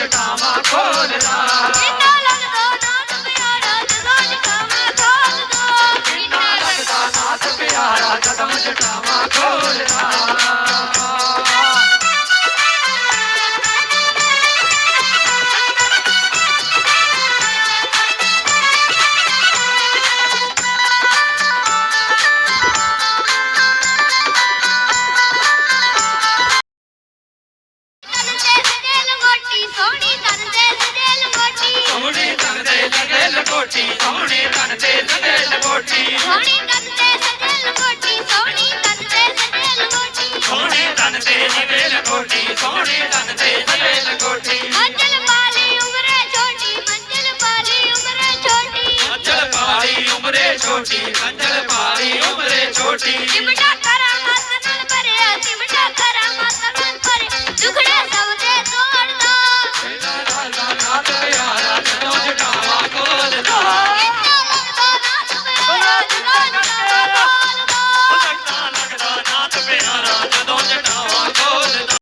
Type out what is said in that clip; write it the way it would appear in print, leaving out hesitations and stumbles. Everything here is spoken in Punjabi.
ਜਟਾਵਾਂ ਖੋਲਦਾ ਕਿੰਨਾ ਲੱਗਦਾ ਨਾਥ ਪਿਆਰਾ ਜਦੋਂ ਜਟਾਵਾਂ ਖੋਲਦਾ ਕਿੰਨਾ ਲੱਗਦਾ ਨਾਥ ਪਿਆਰਾ ਜਦੋਂ ਜਟਾਵਾਂ ਖੋਲਦਾ ਸੋਹਣੀ ਤਨ ਤੇ ਸਜੇ ਲੰਗੋਟੀ ਸੋਹਣੇ ਤਨ ਤੇ ਲਗੇ ਲੰਗੋਟੀ ਸੋਹਣੇ ਤਨ ਤੇ ਲਗੇ ਲੰਗੋਟੀ ਸੋਹਣੀ ਤਨ ਤੇ ਸਜੇ ਲੰਗੋਟੀ ਸੋਹਣੀ ਤਨ ਤੇ ਸਜੇ ਲੰਗੋਟੀ ਸੋਹਣੇ ਤਨ ਤੇ ਲਗੇ ਲੰਗੋਟੀ ਸੋਹਣੇ ਤਨ ਤੇ ਲਗੇ ਲੰਗੋਟੀ ਮੰਜ਼ਲ ਪਾਲੀ ਉਮਰੇ ਛੋਟੀ ਮੰਜ਼ਲ ਪਾਲੀ ਉਮਰੇ ਛੋਟੀ ਮੰਜ਼ਲ ਪਾਲੀ ਉਮਰੇ ਛੋਟੀ ਮੰਜ਼ਲ ਪਾਲੀ ਉਮਰੇ ਛੋਟੀ